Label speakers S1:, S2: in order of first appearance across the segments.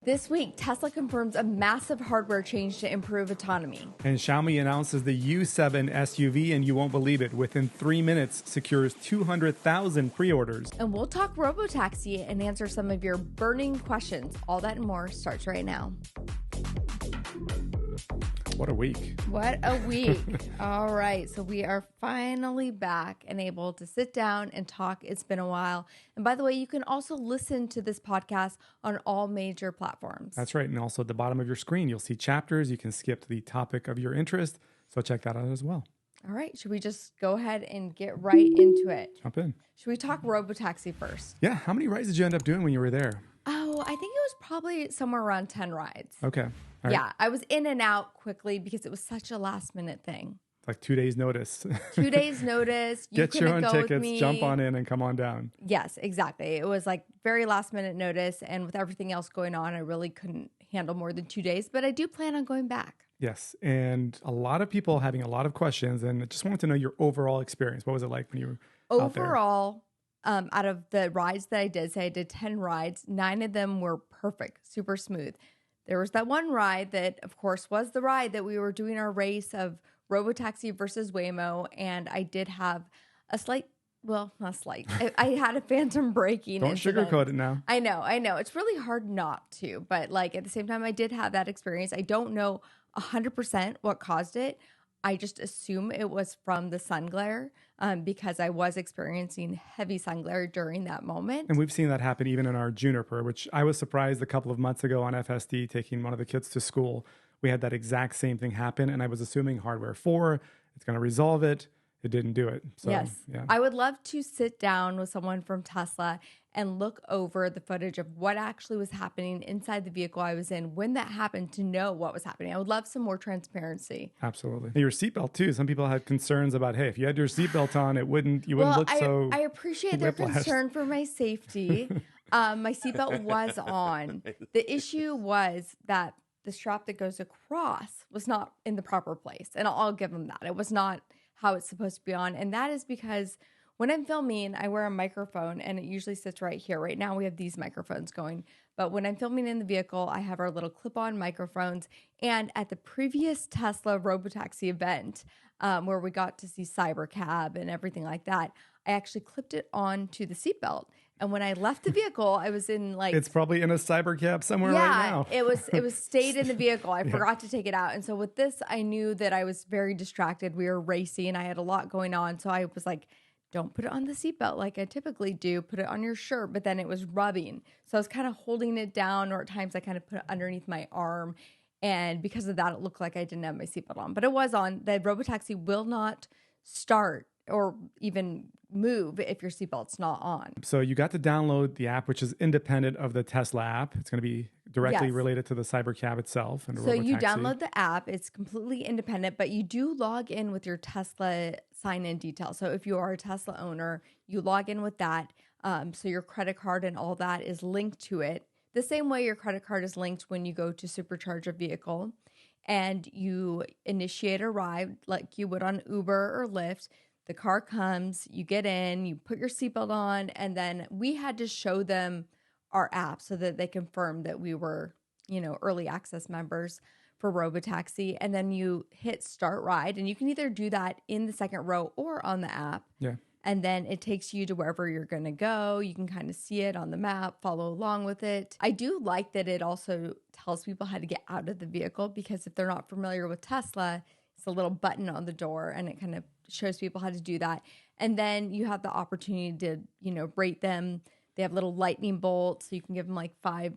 S1: This week, Tesla confirms a massive hardware change to improve autonomy.
S2: And Xiaomi announces the YU7 SUV, and you won't believe it, within 3 minutes secures 200,000 pre-orders.
S1: And we'll talk Robotaxi and answer some of your burning questions. All that and more starts right now.
S2: What a week.
S1: What a week. All right. So we are finally back and able to sit down and talk. It's been a while. And by the way, you can also listen to this podcast on all major platforms.
S2: That's right. And also at the bottom of your screen, you'll see chapters. You can skip to the topic of your interest. So check that out as well.
S1: All right. Should we just go ahead and get right into it?
S2: Jump in.
S1: Should we talk Robotaxi first?
S2: Yeah. How many rides did you end up doing when you were there?
S1: Oh, I think it was probably somewhere around 10 rides.
S2: Okay. All right.
S1: Yeah, I was in and out quickly because it was such a last minute thing.
S2: Like 2 days notice.
S1: 2 days notice. You
S2: Get your own
S1: go
S2: tickets,
S1: with me.
S2: jump on in and come on down.
S1: Yes, exactly. It was like very last minute notice. And with everything else going on, I really couldn't handle more than 2 days. But I do plan on going back.
S2: Yes. And a lot of people having a lot of questions. And I just wanted to know your overall experience. What was it like when you were out there?
S1: Overall, out of the rides that I did, say I did 10 rides, 9 of them were perfect, super smooth. There was that one ride that, of course, was the ride that we were doing our race of Robotaxi versus Waymo. And I did have a slight, well, not slight. I had a phantom braking
S2: Don't
S1: incident.
S2: sugarcoat it now.
S1: I know. It's really hard not to. But like at the same time, I did have that experience. I don't know 100% what caused it. I just assume it was from the sun glare because I was experiencing heavy sun glare during that moment.
S2: And we've seen that happen even in our Juniper, which I was surprised a couple of months ago on FSD taking one of the kids to school. We had that exact same thing happen. And I was assuming hardware 4, it's going to resolve it. It didn't do it. So,
S1: yes.
S2: Yeah.
S1: I would love to sit down with someone from Tesla and look over the footage of what actually was happening inside the vehicle I was in when that happened to know what was happening. I would love some more transparency.
S2: Absolutely. And your seatbelt too. Some people had concerns about, hey, if you had your seatbelt on, you wouldn't look so
S1: I appreciate their concern for my safety. My seatbelt was on. The issue was that the strap that goes across was not in the proper place. And I'll give them that. It was not how it's supposed to be on. And that is because when I'm filming, I wear a microphone and it usually sits right here. Right now we have these microphones going. But when I'm filming in the vehicle, I have our little clip-on microphones. And at the previous Tesla Robotaxi event, where we got to see Cybercab and everything like that, I actually clipped it onto the seatbelt. And when I left the vehicle, I was in like...
S2: It's probably in a Cybercab somewhere right now.
S1: it was stayed in the vehicle. I forgot to take it out. And so with this, I knew that I was very distracted. We were racing. I had a lot going on. So I was like, don't put it on the seatbelt like I typically do. Put it on your shirt. But then it was rubbing. So I was kind of holding it down, or at times I kind of put it underneath my arm. And because of that, it looked like I didn't have my seatbelt on. But it was on. The Robotaxi will not start or even move if your seatbelt's not on.
S2: So you got to download the app, which is independent of the Tesla app. It's going to be directly related to the Cybercab itself. And
S1: so you download the app. It's completely independent, but you do log in with your Tesla sign-in details. So if you are a Tesla owner, you log in with that. So your credit card and all that is linked to it. The same way your credit card is linked when you go to supercharge a vehicle and you initiate a ride like you would on Uber or Lyft. The car comes, you get in, you put your seatbelt on, and then we had to show them our app so that they confirmed that we were, early access members for Robotaxi. And then you hit start ride, and you can either do that in the second row or on the app.
S2: Yeah.
S1: And then it takes you to wherever you're going to go. You can kind of see it on the map, follow along with it. I do like that it also tells people how to get out of the vehicle, because if they're not familiar with Tesla, it's a little button on the door and it kind of shows people how to do that. And then you have the opportunity to, rate them. They have little lightning bolts. So you can give them like 5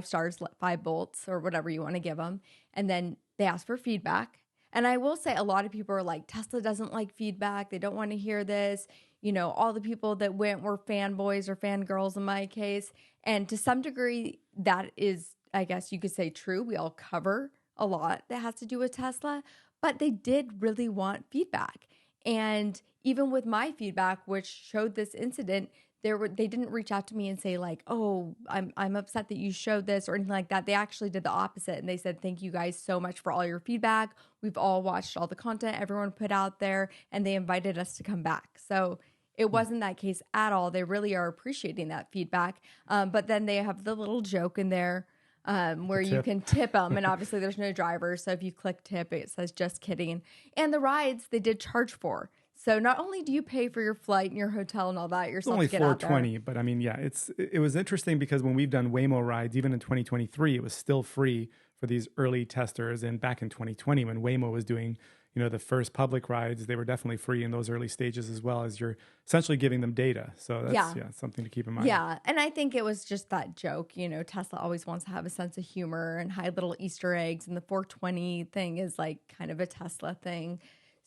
S1: stars, 5 bolts or whatever you want to give them. And then they ask for feedback. And I will say a lot of people are like, Tesla doesn't like feedback. They don't want to hear this. All the people that went were fanboys or fangirls in my case. And to some degree, that is, I guess you could say, true. We all cover a lot that has to do with Tesla. But they did really want feedback. And even with my feedback, which showed this incident, they didn't reach out to me and say like, oh, I'm upset that you showed this or anything like that. They actually did the opposite. And they said, thank you guys so much for all your feedback. We've all watched all the content everyone put out there, and they invited us to come back. So it wasn't that case at all. They really are appreciating that feedback. But then they have the little joke in there where you can tip them. And obviously there's no driver. So if you click tip, it says just kidding. And the rides they did charge for. So not only do you pay for your flight and your hotel and all that yourself
S2: only
S1: to get out there.
S2: $420, but I mean, yeah, it was interesting because when we've done Waymo rides, even in 2023, it was still free for these early testers. And back in 2020, when Waymo was doing, the first public rides, they were definitely free in those early stages, as well as you're essentially giving them data. So that's something to keep in mind.
S1: Yeah. And I think it was just that joke, Tesla always wants to have a sense of humor and hide little Easter eggs. And the 420 thing is like kind of a Tesla thing.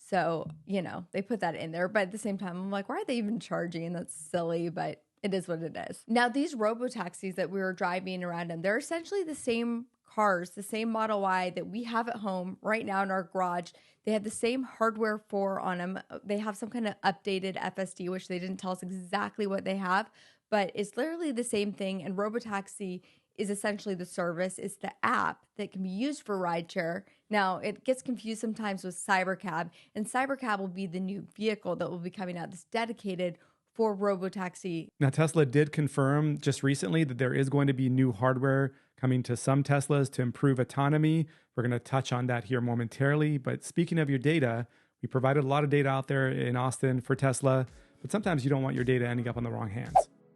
S1: So, they put that in there. But at the same time, I'm like, why are they even charging? That's silly, but it is what it is. Now, these robotaxis that we were driving around in, they're essentially the same cars, the same Model Y that we have at home right now in our garage. They have the same hardware 4 on them. They have some kind of updated FSD, which they didn't tell us exactly what they have, but it's literally the same thing. And Robotaxi is essentially the service. It's the app that can be used for rideshare. Now, it gets confused sometimes with Cybercab, and Cybercab will be the new vehicle that will be coming out that's dedicated for Robotaxi.
S2: Now, Tesla did confirm just recently that there is going to be new hardware coming to some Teslas to improve autonomy. We're going to touch on that here momentarily. But speaking of your data, we provided a lot of data out there in Austin for Tesla, but sometimes you don't want your data ending up on the wrong hands.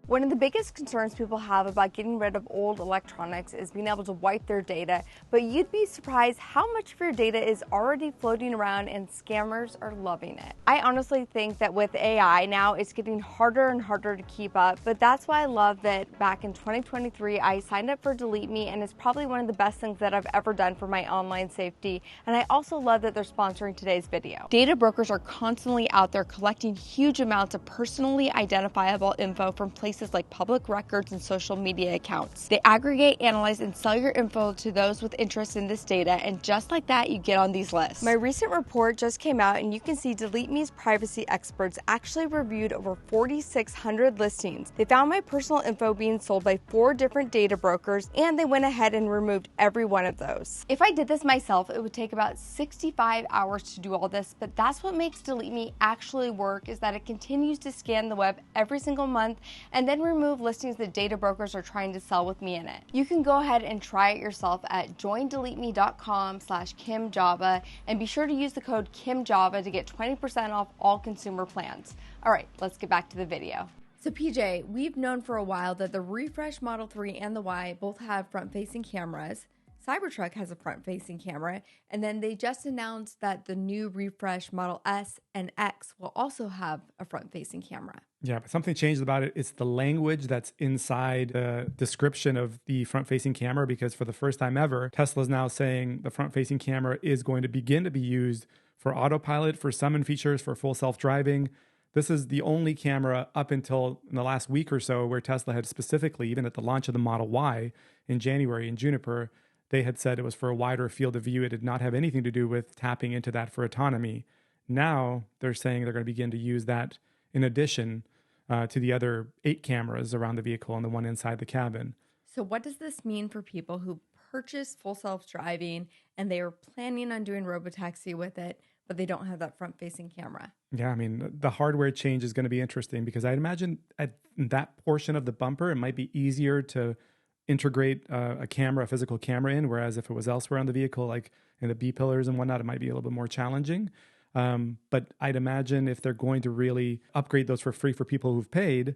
S1: One of the biggest concerns people have about getting rid of old electronics is being able to wipe their data, but you'd be surprised how much of your data is already floating around and scammers are loving it. I honestly think that with AI now, it's getting harder and harder to keep up, but that's why I love that back in 2023, I signed up for Delete Me, and it's probably one of the best things that I've ever done for my online safety. And I also love that they're sponsoring today's video. Data brokers are constantly out there collecting huge amounts of personally identifiable info from places like public records and social media accounts. They aggregate, analyze, and sell your info to those with interest in this data, and just like that, you get on these lists. My recent report just came out, and you can see Delete Me's privacy experts actually reviewed over 4,600 listings. They found my personal info being sold by 4 different data brokers, and they went ahead and removed every one of those. If I did this myself, it would take about 65 hours to do all this, but that's what makes Delete Me actually work, is that it continues to scan the web every single month and then remove listings that data brokers are trying to sell with me in it. You can go ahead and try it yourself at joindeleteme.com/KimJava, and be sure to use the code KimJava to get 20% off all consumer plans. All right, let's get back to the video. So PJ, we've known for a while that the refresh Model 3 and the Y both have front-facing cameras. Cybertruck has a front-facing camera, and then they just announced that the new refresh Model S and X will also have a front-facing camera.
S2: Yeah, but something changed about it. It's the language that's inside the description of the front-facing camera, because for the first time ever, Tesla's now saying the front-facing camera is going to begin to be used for autopilot, for summon features, for full self-driving. This is the only camera up until in the last week or so where Tesla had specifically, even at the launch of the Model Y in January in Juniper, they had said it was for a wider field of view. It did not have anything to do with tapping into that for autonomy. Now they're saying they're going to begin to use that in addition to the other 8 cameras around the vehicle and the one inside the cabin.
S1: So what does this mean for people who purchase full self-driving and they are planning on doing Robotaxi with it, but they don't have that front-facing camera?
S2: Yeah, I mean, the hardware change is going to be interesting, because I'd imagine at that portion of the bumper, it might be easier to integrate a physical camera in, whereas if it was elsewhere on the vehicle, like in the B-pillars and whatnot, it might be a little bit more challenging. But I'd imagine if they're going to really upgrade those for free for people who've paid,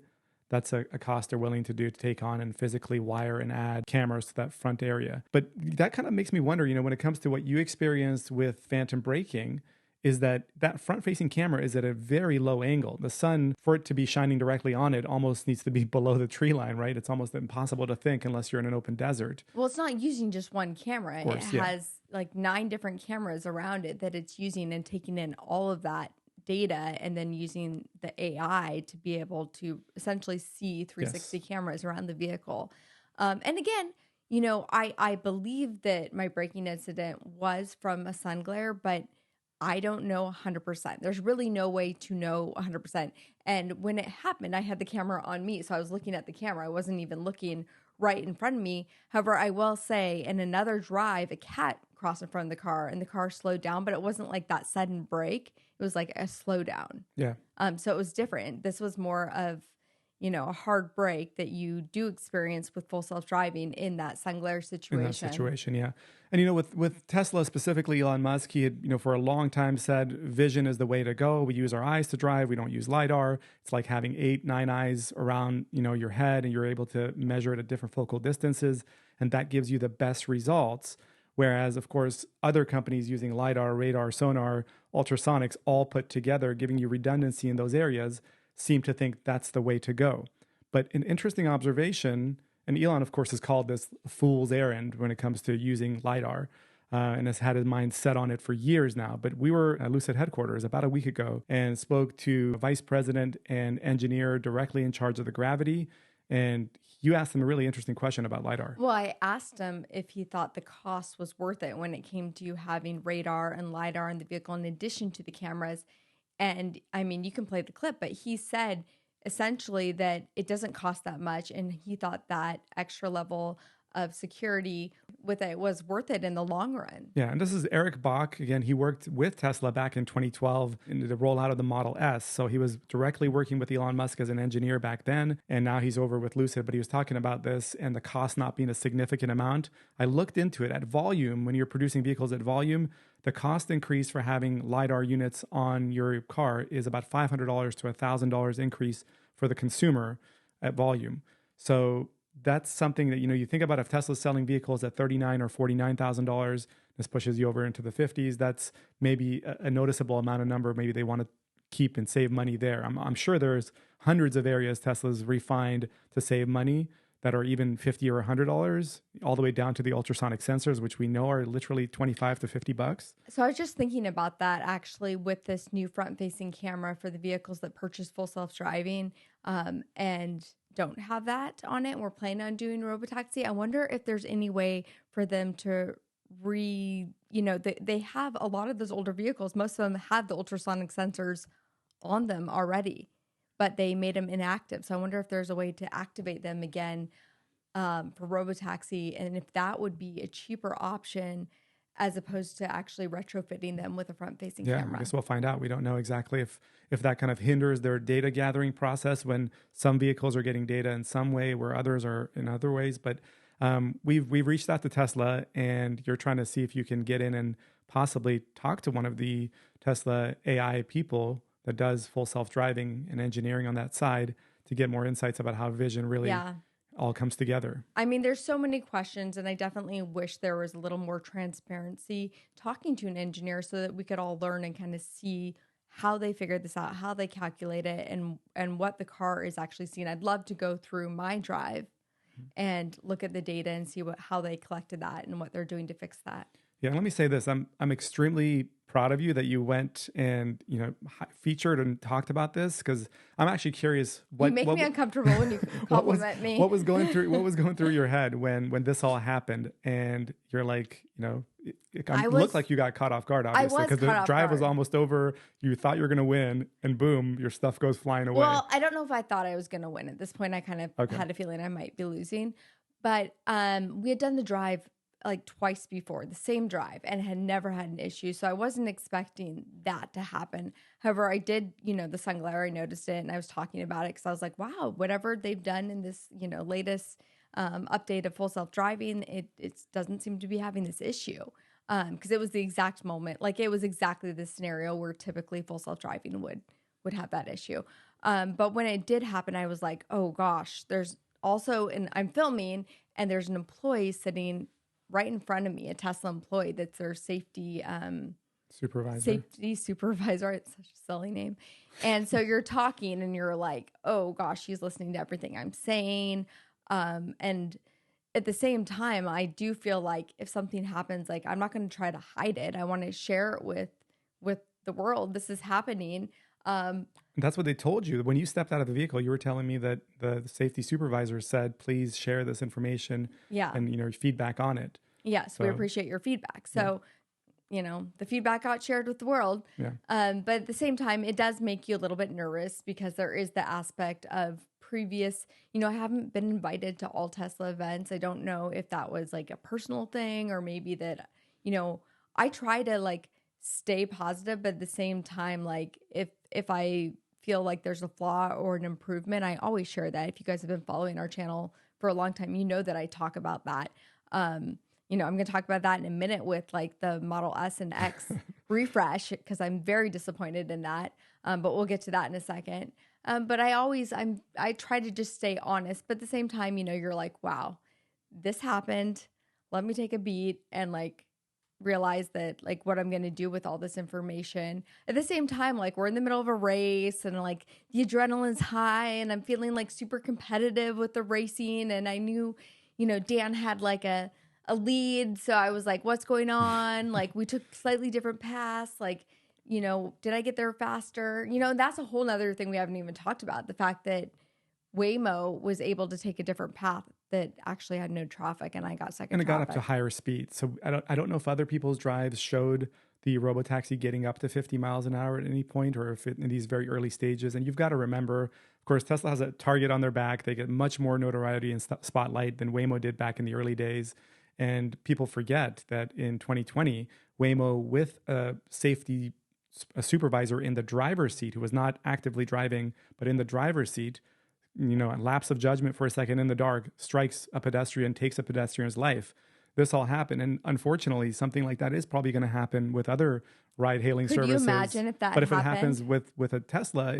S2: that's a cost they're willing to do, to take on and physically wire and add cameras to that front area. But that kind of makes me wonder, when it comes to what you experienced with phantom braking, is that front-facing camera is at a very low angle. The sun, for it to be shining directly on it, almost needs to be below the tree line, right? It's almost impossible to think unless you're in an open desert.
S1: Well, it's not using just one camera. Of course, it has like 9 different cameras around it that it's using, and taking in all of that data and then using the AI to be able to essentially see 360 cameras around the vehicle. And again, I believe that my braking incident was from a sun glare, but I don't know 100%. There's really no way to know 100%. And when it happened, I had the camera on me, so I was looking at the camera. I wasn't even looking right in front of me. However, I will say in another drive, a cat crossed in front of the car, and the car slowed down, but it wasn't like that sudden brake. It was like a slowdown.
S2: Yeah.
S1: So it was different. This was more of, a hard break that you do experience with full self-driving in that sun glare situation.
S2: In that situation, yeah. And with Tesla specifically, Elon Musk, he had for a long time said vision is the way to go. We use our eyes to drive. We don't use LiDAR. It's like having 8, 9 eyes around your head, and you're able to measure it at different focal distances, and that gives you the best results. Whereas, of course, other companies using LiDAR, radar, sonar, ultrasonics, all put together, giving you redundancy in those areas, seem to think that's the way to go. But an interesting observation, and Elon, of course, has called this a fool's errand when it comes to using LiDAR, and has had his mind set on it for years now. But we were at Lucid headquarters about a week ago and spoke to a vice president and engineer directly in charge of the Gravity. And you asked him a really interesting question about LiDAR.
S1: Well, I asked him if he thought the cost was worth it when it came to having radar and LiDAR in the vehicle in addition to the cameras. And I mean, you can play the clip, but he said essentially that it doesn't cost that much. And he thought that extra level of security with it was worth it in the long run.
S2: Yeah, and this is Eric Bach. Again, he worked with Tesla back in 2012 in the rollout of the Model S. So he was directly working with Elon Musk as an engineer back then, and now he's over with Lucid. But he was talking about this and the cost not being a significant amount. I looked into it at volume. When you're producing vehicles at volume, the cost increase for having LiDAR units on your car is about $500 to $1,000 increase for the consumer at volume. So that's something that, you think about if Tesla's selling vehicles at $39,000 or $49,000, this pushes you over into the 50s. That's maybe a noticeable amount of number. Maybe they want to keep and save money there. I'm sure there's hundreds of areas Tesla's refined to save money that are even $50 or $100, all the way down to the ultrasonic sensors, which we know are literally $25 to $50.
S1: So I was just thinking about that actually with this new front-facing camera for the vehicles that purchase full self-driving and don't have that on it. We're planning on doing Robotaxi. I wonder if there's any way for them to they have a lot of those older vehicles. Most of them have the ultrasonic sensors on them already, but they made them inactive. So I wonder if there's a way to activate them again for Robotaxi, and if that would be a cheaper option as opposed to actually retrofitting them with a front-facing camera.
S2: I guess we'll find out. We don't know exactly if that kind of hinders their data gathering process when some vehicles are getting data in some way where others are in other ways. But we've reached out to Tesla, and you're trying to see if you can get in and possibly talk to one of the Tesla AI people that does full self-driving and engineering on that side to get more insights about how vision really all comes together.
S1: I mean, there's so many questions, and I definitely wish there was a little more transparency talking to an engineer so that we could all learn and kind of see how they figured this out, how they calculate it, and what the car is actually seeing. I'd love to go through my drive and look at the data and see how they collected that and what they're doing to fix that.
S2: Yeah, let me say this. I'm extremely proud of you that you went and featured and talked about this, because I'm actually curious.
S1: You make me uncomfortable when you compliment me.
S2: What was going through your head when this all happened, and you're like, it looked like you got caught off guard, obviously, because the drive was almost over. You thought you were going to win, and boom, your stuff goes flying away.
S1: Well, I don't know if I thought I was going to win. At this point, I kind of had a feeling I might be losing, but we had done the drive like twice before, the same drive, and had never had an issue. So I wasn't expecting that to happen. However, I did, the sun glare, I noticed it, and I was talking about it because I was like, wow, whatever they've done in this, latest update of full self-driving, it doesn't seem to be having this issue. Because it was the exact moment, like it was exactly the scenario where typically full self-driving would have that issue. But when it did happen, I was like, oh gosh, there's also, and I'm filming, and there's an employee sitting right in front of me, a Tesla employee that's their safety supervisor. It's such a silly name. And so you're talking and you're like, oh gosh, he's listening to everything I'm saying. And at the same time, I do feel like if something happens, like I'm not going to try to hide it. I want to share it with the world. This is happening.
S2: That's what they told you. When you stepped out of the vehicle, you were telling me that the safety supervisor said, please share this information and, feedback on it.
S1: Yes, we appreciate your feedback. So, the feedback got shared with the world.
S2: Yeah.
S1: But at the same time, it does make you a little bit nervous because there is the aspect of previous, I haven't been invited to all Tesla events. I don't know if that was like a personal thing or maybe that, I try to like stay positive, but at the same time, like if I feel like there's a flaw or an improvement, I always share that. If you guys have been following our channel for a long time, you know that I talk about that. You know, I'm going to talk about that in a minute with like the Model S and X refresh, because I'm very disappointed in that. But we'll get to that in a second. But I try to just stay honest. But at the same time, you know, you're like, wow, this happened. Let me take a beat and like realize that like what I'm going to do with all this information. At the same time, like we're in the middle of a race and like the adrenaline's high and I'm feeling like super competitive with the racing. And I knew, you know, Dan had like a lead. So I was like, what's going on? Like we took slightly different paths. Like, you know, did I get there faster? You know, that's a whole nother thing we haven't even talked about. The fact that Waymo was able to take a different path that actually had no traffic, and I got second.
S2: And it got up to higher speeds. So I don't know if other people's drives showed the Robotaxi getting up to 50 miles an hour at any point, or if in these very early stages. And you've got to remember, of course, Tesla has a target on their back. They get much more notoriety and spotlight than Waymo did back in the early days. And people forget that in 2020, Waymo, with a supervisor in the driver's seat who was not actively driving, but in the driver's seat, you know, a lapse of judgment for a second in the dark, strikes a pedestrian, takes a pedestrian's life. This all happened. And unfortunately, something like that is probably going to happen with other ride-hailing services.
S1: Could you imagine if that
S2: But if
S1: happened?
S2: it happens with a Tesla,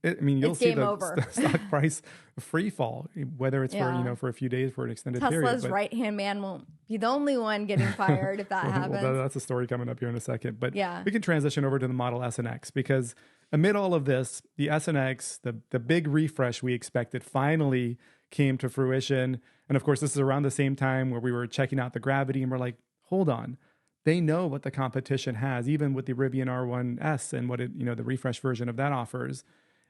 S2: I mean, you'll see the stock price free fall, whether it's for, you know, for a few days, for an extended period.
S1: Tesla's right-hand man won't be the only one getting fired if that happens.
S2: Well, that's a story coming up here in a second. But
S1: yeah,
S2: we can transition over to the Model S and X, because amid all of this, the S and X, the big refresh we expected, finally came to fruition. And of course, this is around the same time where we were checking out the Gravity, and we're like, hold on. They know what the competition has, even with the Rivian R1S and what it, you know, the refresh version of that offers.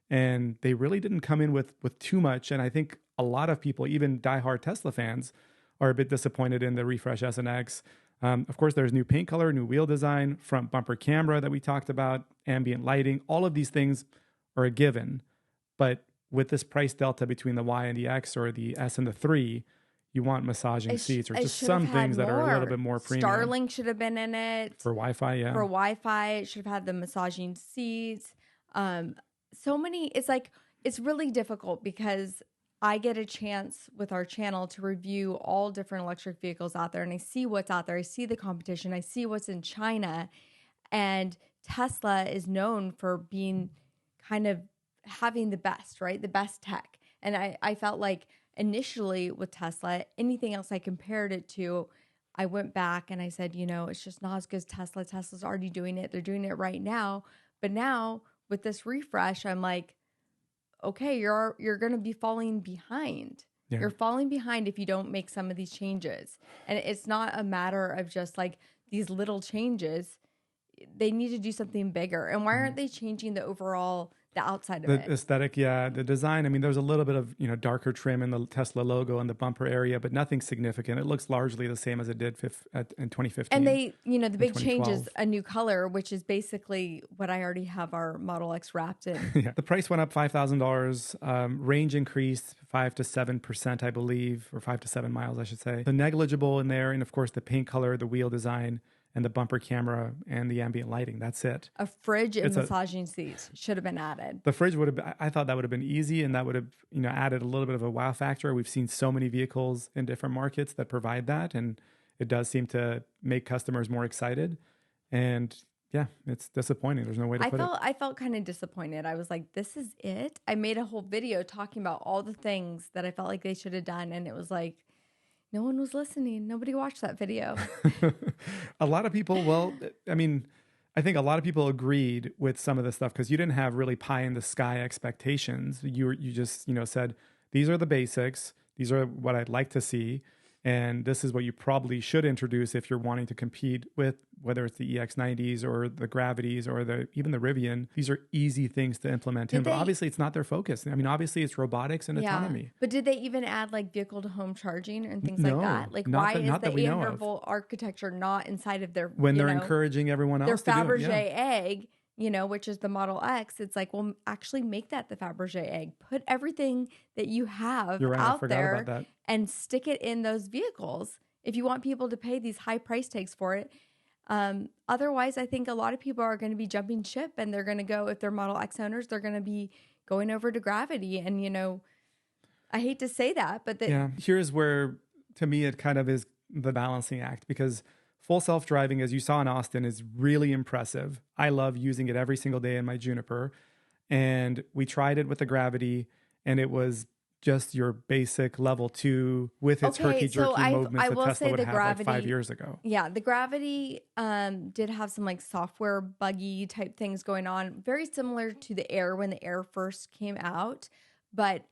S2: And they really didn't come in with too much. And I think a lot of people, even diehard Tesla fans, are a bit disappointed in the refresh S and X. Of course, there's new paint color, new wheel design, front bumper camera that we talked about, ambient lighting. All of these things are a given. But with this price delta between the Y and the X, or the S and the 3, you want massaging seats, or just some things that are a little bit more premium.
S1: Starlink should have been in it.
S2: For Wi-Fi, yeah.
S1: For Wi-Fi, it should have had the massaging seats. So many, it's really difficult because I get a chance with our channel to review all different electric vehicles out there, and I see what's out there. I see the competition. I see what's in China, and Tesla is known for being kind of having the best, right? The best tech. And I felt like initially with Tesla, anything else I compared it to, I went back and I said, you know, it's just not as good as Tesla. Tesla's already doing it. They're doing it right now. But now with this refresh, I'm like, okay, you're going to be falling behind. Yeah. You're falling behind if you don't make some of these changes. And it's not a matter of just like these little changes. They need to do something bigger. And why aren't they changing the overall, the outside of it?
S2: The aesthetic, yeah. The design, I mean, there's a little bit of, you know, darker trim in the Tesla logo and the bumper area, but nothing significant. It looks largely the same as it did in 2015.
S1: And they, you know, the big change is a new color, which is basically what I already have our Model X wrapped in.
S2: Yeah. The price went up $5,000. Range increased 5 to 7%, I believe, or 5 to 7 miles, I should say. The negligible in there, and of course the paint color, the wheel design, and the bumper camera and the ambient lighting. That's it.
S1: A fridge and massaging seats should have been added.
S2: The fridge would have, I thought that would have been easy, and that would have, you know, added a little bit of a wow factor. We've seen so many vehicles in different markets that provide that, and it does seem to make customers more excited. And yeah, it's disappointing. There's no way to put it.
S1: I felt kind of disappointed. I was like, this is it? I made a whole video talking about all the things that I felt like they should have done, and it was like, no one was listening. Nobody watched that video.
S2: A lot of people, well, I mean, I think a lot of people agreed with some of the stuff because you didn't have really pie in the sky expectations. You just, you know, said, these are the basics. These are what I'd like to see. And this is what you probably should introduce if you're wanting to compete with, whether it's the EX90s or the Gravities or even the Rivian. These are easy things to implement in, but obviously it's not their focus. I mean, obviously it's robotics and autonomy. But
S1: did they even add like vehicle to home charging and things like that? Like why is the interval architecture not inside of their,
S2: when they're encouraging everyone else
S1: their
S2: to do it?
S1: Fabergé egg, you know, which is the Model X? It's like, well, actually make that the Fabergé egg. Put everything that you have out there and stick it in those vehicles. If you want people to pay these high price tags for it, Otherwise, I think a lot of people are going to be jumping ship and they're going to go, if they're Model X owners, they're going to be going over to Gravity. And, I hate to say that, but
S2: yeah, here's where, to me, it kind of is the balancing act, because full self-driving, as you saw in Austin, is really impressive. I love using it every single day in my Juniper. And we tried it with the Gravity, and it was just your basic level 2 with its herky-jerky movements that Tesla would have like 5 years ago.
S1: Yeah, the Gravity did have some like software buggy type things going on, very similar to the Air when the Air first came out. But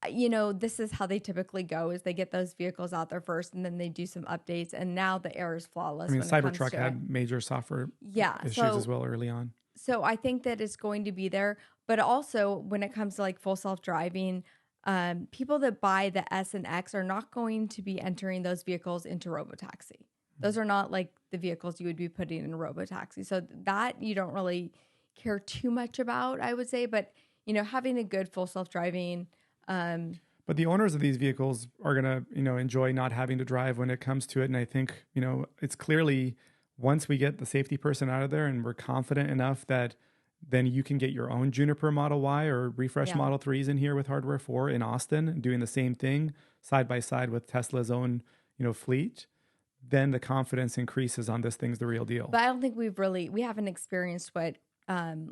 S1: this is how they typically go, is they get those vehicles out there first and then they do some updates, and now the Air is flawless.
S2: I mean, Cybertruck had major software issues as well early on.
S1: So I think that it's going to be there. But also when it comes to like full self-driving, people that buy the S and X are not going to be entering those vehicles into Robotaxi. Those are not like the vehicles you would be putting in a Robotaxi. So that you don't really care too much about, I would say. But, having a good full self-driving...
S2: but the owners of these vehicles are going to, enjoy not having to drive when it comes to it. And I think, it's clearly, once we get the safety person out of there and we're confident enough that then you can get your own Juniper Model Y or refresh Model 3s in here with hardware 4 in Austin, doing the same thing side by side with Tesla's own, fleet, then the confidence increases on this thing's the real deal.
S1: But I don't think we haven't experienced what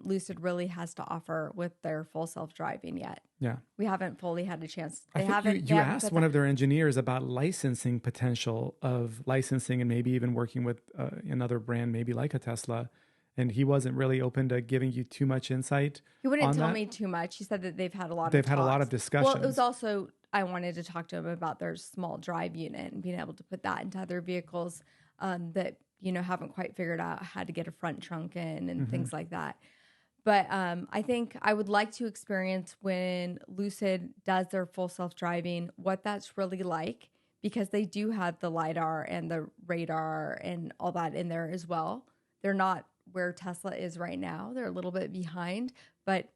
S1: Lucid really has to offer with their full self-driving yet.
S2: Yeah.
S1: We haven't fully had a chance.
S2: You asked one of their engineers about licensing potential of licensing and maybe even working with another brand, maybe like a Tesla. And he wasn't really open to giving you too much insight.
S1: He wouldn't tell me too much. He said that they've had a lot of
S2: discussions.
S1: Well, it was also, I wanted to talk to him about their small drive unit and being able to put that into other vehicles that, haven't quite figured out how to get a front trunk in and things like that. But I think I would like to experience when Lucid does their full self-driving, what that's really like, because they do have the LiDAR and the radar and all that in there as well. They're not where Tesla is right now. They're a little bit behind, but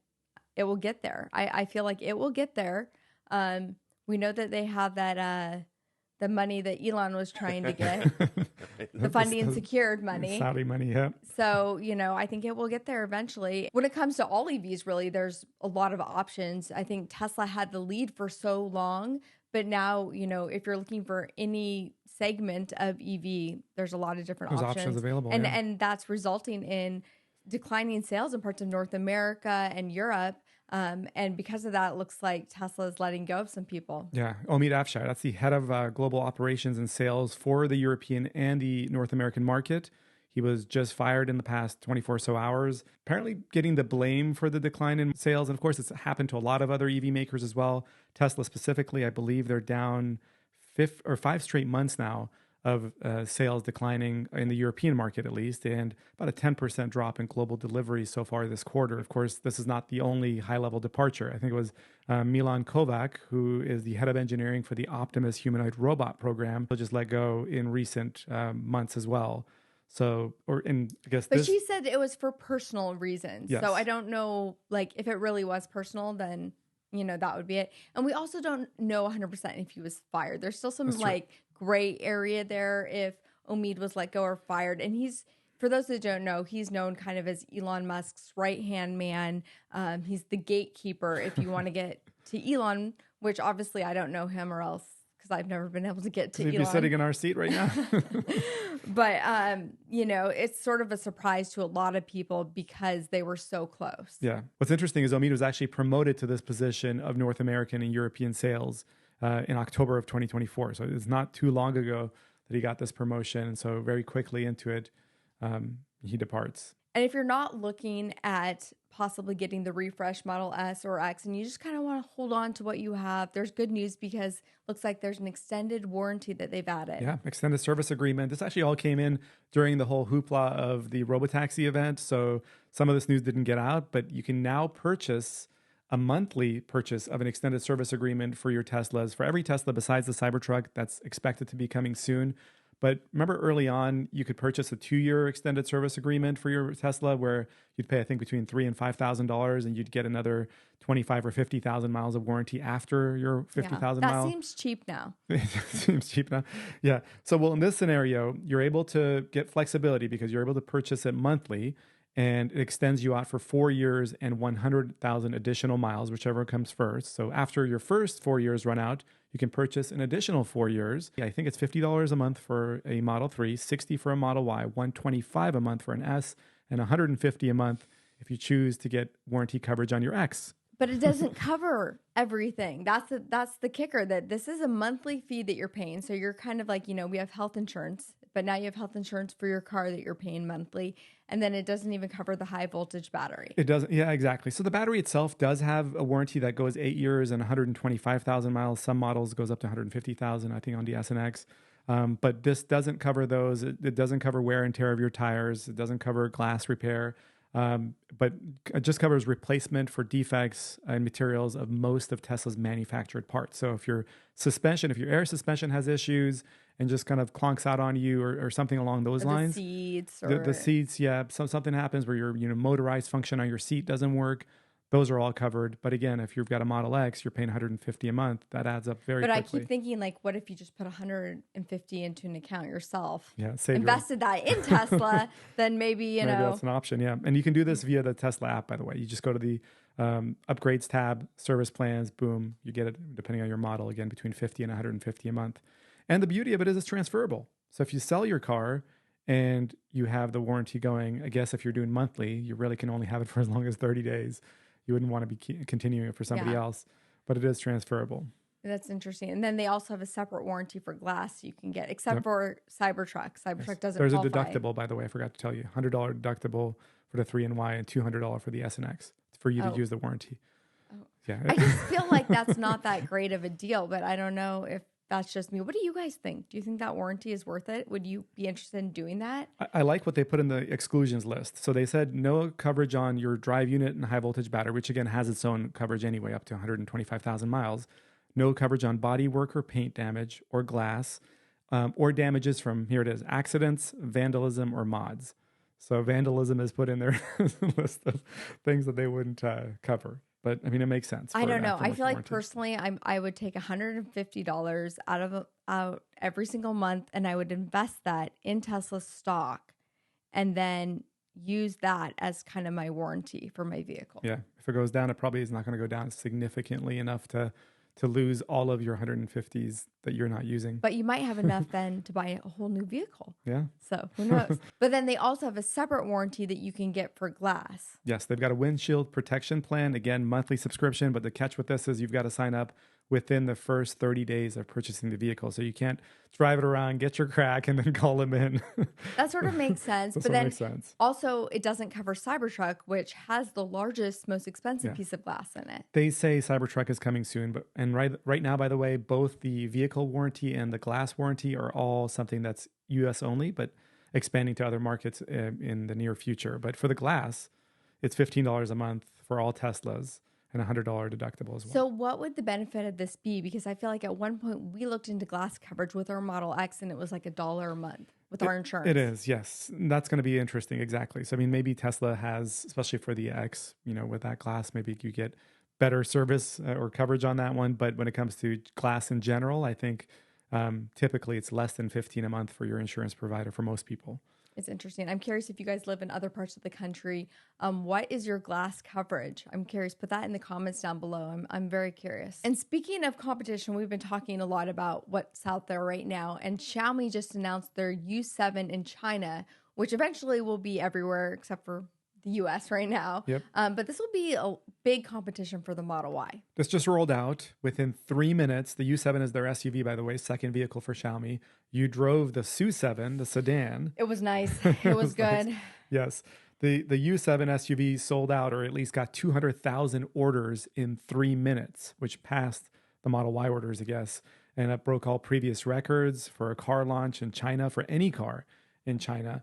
S1: it will get there. I feel like it will get there. We know that they have that the money that Elon was trying to get, the funding secured money.
S2: Saudi money, yeah.
S1: So, I think it will get there eventually. When it comes to all EVs, really, there's a lot of options. I think Tesla had the lead for so long, but now, if you're looking for any segment of EV, there's a lot of different options
S2: available.
S1: And that's resulting in declining sales in parts of North America and Europe. And because of that, it looks like Tesla is letting go of some people.
S2: Yeah. Omid Afshar, that's the head of global operations and sales for the European and the North American market. He was just fired in the past 24 or so hours, apparently getting the blame for the decline in sales. And of course, it's happened to a lot of other EV makers as well. Tesla specifically, I believe they're down 5 straight months now of sales declining in the European market, at least, and about a 10% drop in global deliveries so far this quarter. Of course, this is not the only high-level departure. I think it was Milan Kovac, who is the head of engineering for the Optimus humanoid robot program, who just let go in recent months as well. So,
S1: But she said it was for personal reasons.
S2: Yes.
S1: So I don't know, if it really was personal, then that would be it. And we also don't know 100% if he was fired. There's still some gray area there if Omid was let go or fired. And for those that don't know, he's known kind of as Elon Musk's right-hand man. He's the gatekeeper if you want to get to Elon, which obviously I don't know him or else, because I've never been able to get to Elon.
S2: You'd be sitting in our seat right now.
S1: But, it's sort of a surprise to a lot of people because they were so close.
S2: Yeah. What's interesting is Omid was actually promoted to this position of North American and European sales in October of 2024. So it's not too long ago that he got this promotion. And so very quickly into it, he departs.
S1: And if you're not looking at possibly getting the refresh Model S or X and you just kind of want to hold on to what you have, there's good news because looks like there's an extended warranty that they've added.
S2: Yeah, extended service agreement. This actually all came in during the whole hoopla of the Robotaxi event. So some of this news didn't get out, but you can now purchase a monthly purchase of an extended service agreement for your Teslas, for every Tesla besides the Cybertruck that's expected to be coming soon. But remember early on, you could purchase a 2-year extended service agreement for your Tesla where you'd pay, I think, between $3,000 and $5,000 and you'd get another 25 or 50,000 miles of warranty after your 50,000
S1: that
S2: mile.
S1: seems cheap now.
S2: It seems cheap now. Yeah. So, well, in this scenario, you're able to get flexibility because you're able to purchase it monthly and it extends you out for 4 years and 100,000 additional miles, whichever comes first. So after your first 4 years run out, you can purchase an additional 4 years. I think it's $50 a month for a Model 3, $60 for a Model Y, $125 a month for an S, and $150 a month if you choose to get warranty coverage on your X.
S1: But it doesn't cover everything. That's the kicker, that this is a monthly fee that you're paying. So you're kind of like, we have health insurance, but now you have health insurance for your car that you're paying monthly. And then it doesn't even cover the high voltage battery.
S2: It doesn't. Yeah, exactly. So the battery itself does have a warranty that goes 8 years and 125,000 miles. Some models goes up to 150,000, I think, on the S and X. But this doesn't cover those. It doesn't cover wear and tear of your tires. It doesn't cover glass repair. But it just covers replacement for defects and materials of most of Tesla's manufactured parts. So if your air suspension has issues and just kind of clonks out on you or something along those lines, the seats, yeah, something happens where your motorized function on your seat doesn't work. Those are all covered. But again, if you've got a Model X, you're paying $150 a month. That adds up very quickly.
S1: But I keep thinking, like, what if you just put $150 into an account yourself?
S2: Yeah,
S1: invested that in Tesla, then maybe
S2: that's an option. Yeah, and you can do this via the Tesla app, by the way. You just go to the upgrades tab, service plans, boom, you get it depending on your model. Again, between $50 and $150 a month. And the beauty of it is it's transferable. So if you sell your car and you have the warranty going, I guess if you're doing monthly, you really can only have it for as long as 30 days. You wouldn't want to be continuing it for somebody else, but it is transferable.
S1: That's interesting. And then they also have a separate warranty for glass you can get, except for Cybertruck. Cybertruck doesn't
S2: There's
S1: qualify.
S2: a deductible, by the way, I forgot to tell you. $100 deductible for the 3 and Y and $200 for the S and X for you to use the warranty.
S1: Oh.
S2: Yeah.
S1: I just feel like that's not that great of a deal, but I don't know if that's just me. What do you guys think? Do you think that warranty is worth it? Would you be interested in doing that?
S2: I like what they put in the exclusions list. So they said no coverage on your drive unit and high voltage battery, which again has its own coverage anyway, up to 125,000 miles. No coverage on body work or paint damage or glass, or damages from, here it is, accidents, vandalism, or mods. So vandalism is put in their list of things that they wouldn't cover. But I mean, it makes sense.
S1: I don't know. I feel like
S2: warranty.
S1: personally, I would take $150 out every single month, and I would invest that in Tesla stock, and then use that as kind of my warranty for my vehicle.
S2: Yeah, if it goes down, it probably is not going to go down significantly enough to lose all of your 150s that you're not using.
S1: But you might have enough then to buy a whole new vehicle.
S2: Yeah.
S1: So who knows? But then they also have a separate warranty that you can get for glass.
S2: Yes, they've got a windshield protection plan. Again, monthly subscription. But the catch with this is you've got to sign up within the first 30 days of purchasing the vehicle. So you can't drive it around, get your crack, and then call them in.
S1: That sort of makes sense. But then also it doesn't cover Cybertruck, which has the largest, most expensive piece of glass in it.
S2: They say Cybertruck is coming soon. And right now, by the way, both the vehicle warranty and the glass warranty are all something that's US only, but expanding to other markets in the near future. But for the glass, it's $15 a month for all Teslas. And $100 deductible as well.
S1: So what would the benefit of this be? Because I feel like at one point we looked into glass coverage with our Model X and it was like $1 a month with our insurance.
S2: It is, yes. That's going to be interesting. Exactly. So, I mean, maybe Tesla has, especially for the X, with that glass, maybe you get better service or coverage on that one. But when it comes to glass in general, I think typically it's less than $15 a month for your insurance provider for most people.
S1: It's interesting. I'm curious if you guys live in other parts of the country. What is your glass coverage? I'm curious. Put that in the comments down below. I'm very curious. And speaking of competition, we've been talking a lot about what's out there right now. And Xiaomi just announced their YU7 in China, which eventually will be everywhere except for the US right now.
S2: Yep.
S1: But this will be a big competition for the Model Y.
S2: This just rolled out within 3 minutes. The YU7 is their SUV, by the way, second vehicle for Xiaomi. You drove the SU7, the sedan.
S1: It was nice. It was good.
S2: Nice. Yes. The YU7 SUV sold out, or at least got 200,000 orders in 3 minutes, which passed the Model Y orders, I guess. And that broke all previous records for a car launch in China, for any car in China.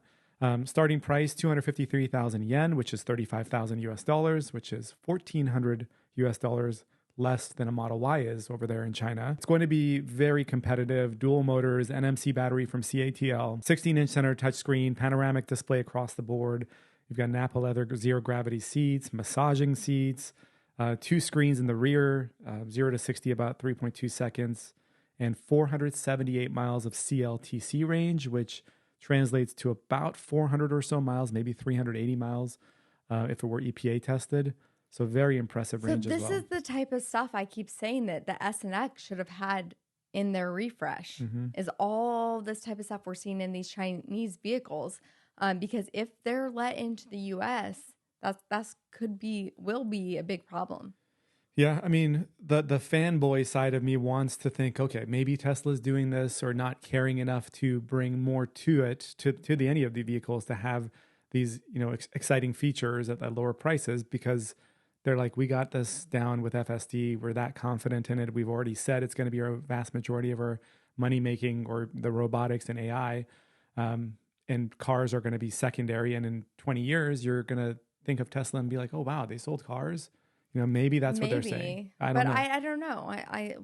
S2: Starting price, 253,000 yen, which is 35,000 US dollars, which is 1,400 US dollars. less than a Model Y is over there in China. It's going to be very competitive, dual motors, NMC battery from CATL, 16-inch center touchscreen, panoramic display across the board. You've got Napa leather zero gravity seats, massaging seats, 2 screens in the rear, 0 to 60 about 3.2 seconds, and 478 miles of CLTC range, which translates to about 400 or so miles, maybe 380 miles if it were EPA tested. So very impressive range as well.
S1: So this is the type of stuff I keep saying that the S and X should have had in their refresh, is all this type of stuff we're seeing in these Chinese vehicles. Because if they're let into the US, that's will be a big problem.
S2: Yeah, I mean, the fanboy side of me wants to think, okay, maybe Tesla's doing this or not caring enough to bring more to it, to any of the vehicles to have these, exciting features at lower prices, because they're like, we got this down with FSD. We're that confident in it. We've already said it's going to be our vast majority of our money making, or the robotics and AI. And cars are going to be secondary. And in 20 years, you're going to think of Tesla and be like, oh, wow, they sold cars. Maybe that's what they're saying. I don't know.
S1: I don't know.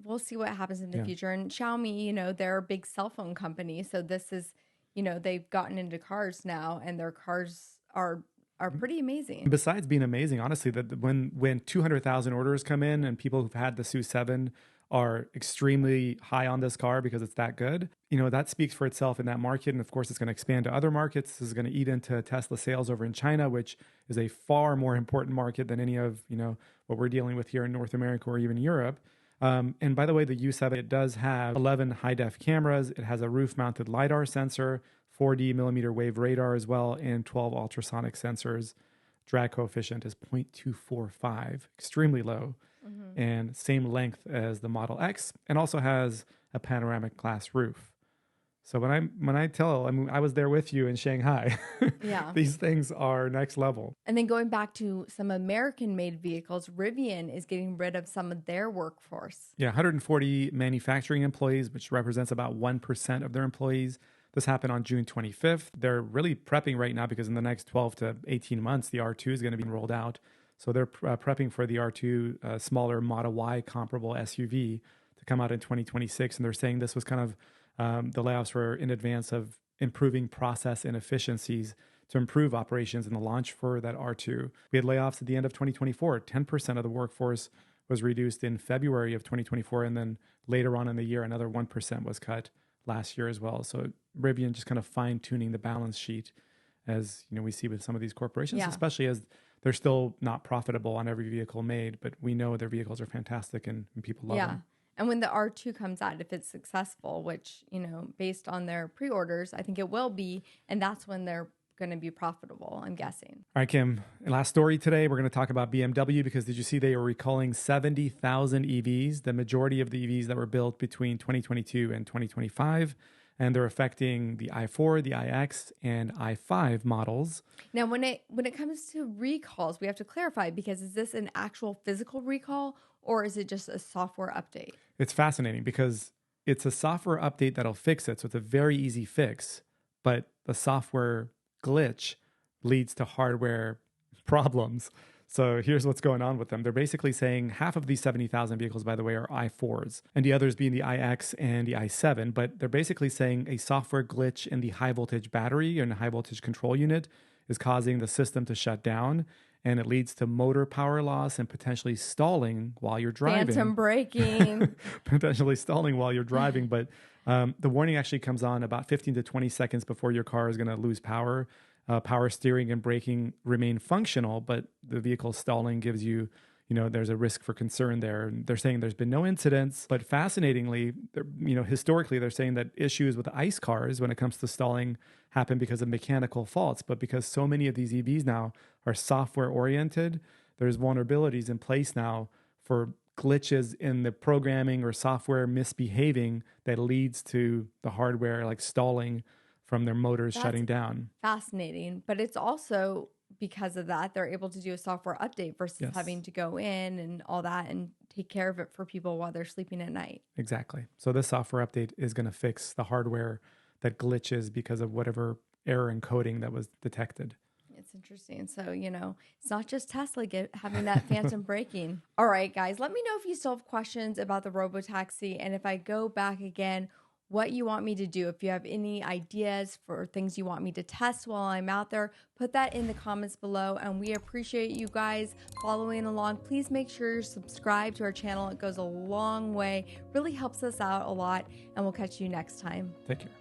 S1: We'll see what happens in the future. And Xiaomi, they're a big cell phone company. So this is, they've gotten into cars now, and their cars are pretty amazing.
S2: Besides being amazing, honestly, that when 200,000 orders come in and people who've had the SU7 are extremely high on this car because it's that good, that speaks for itself in that market. And of course, it's going to expand to other markets. This is going to eat into Tesla sales over in China, which is a far more important market than any of, what we're dealing with here in North America or even Europe. And by the way, the YU7, it does have 11 high-def cameras. It has a roof-mounted LiDAR sensor, 4D millimeter wave radar as well, and 12 ultrasonic sensors. Drag coefficient is 0.245, extremely low, and same length as the Model X, and also has a panoramic glass roof. So when I was there with you in Shanghai.
S1: Yeah.
S2: These things are next level.
S1: And then going back to some American-made vehicles, Rivian is getting rid of some of their workforce.
S2: Yeah, 140 manufacturing employees, which represents about 1% of their employees. This happened on June 25th. They're really prepping right now because in the next 12 to 18 months, the R2 is going to be rolled out. So they're prepping for the R2 smaller Model Y comparable SUV to come out in 2026. And they're saying this was kind of the layoffs were in advance of improving process inefficiencies to improve operations in the launch for that R2. We had layoffs at the end of 2024. 10% of the workforce was reduced in February of 2024. And then later on in the year, another 1% was cut last year as well. So Rivian just kind of fine tuning the balance sheet, as we see with some of these corporations, especially as they're still not profitable on every vehicle made, but we know their vehicles are fantastic and people love them.
S1: And when the R2 comes out, if it's successful, which, based on their pre-orders, I think it will be, and that's when they're going to be profitable, I'm guessing.
S2: All right, Kim, last story today, we're going to talk about BMW, because did you see they are recalling 70,000 EVs, the majority of the EVs that were built between 2022 and 2025, and they're affecting the i4, the iX, and i5 models.
S1: Now, when it comes to recalls, we have to clarify, because is this an actual physical recall, or is it just a software update?
S2: It's fascinating because it's a software update that'll fix it. So it's a very easy fix, but the software glitch leads to hardware problems. So here's what's going on with them. They're basically saying half of these 70,000 vehicles, by the way, are i4s, and the others being the iX and the i7. But they're basically saying a software glitch in the high voltage battery and high voltage control unit is causing the system to shut down, and it leads to motor power loss and potentially stalling while you're driving.
S1: Phantom braking.
S2: Potentially stalling while you're driving. But the warning actually comes on about 15 to 20 seconds before your car is going to lose power. Power steering and braking remain functional, but the vehicle stalling gives you, there's a risk for concern there. And they're saying there's been no incidents, but fascinatingly, historically, they're saying that issues with ICE cars when it comes to stalling happen because of mechanical faults. But because so many of these EVs now are software oriented, there's vulnerabilities in place now for glitches in the programming or software misbehaving that leads to the hardware like stalling from their motors shutting down.
S1: Fascinating. But it's also because of that, they're able to do a software update versus having to go in and all that and take care of it for people while they're sleeping at night.
S2: Exactly. So this software update is going to fix the hardware that glitches because of whatever error in coding that was detected.
S1: That's interesting. So, it's not just Tesla having that phantom braking. All right, guys, let me know if you still have questions about the Robotaxi. And if I go back again, what you want me to do. If you have any ideas for things you want me to test while I'm out there, put that in the comments below. And we appreciate you guys following along. Please make sure you're subscribed to our channel. It goes a long way, really helps us out a lot. And we'll catch you next time.
S2: Take care.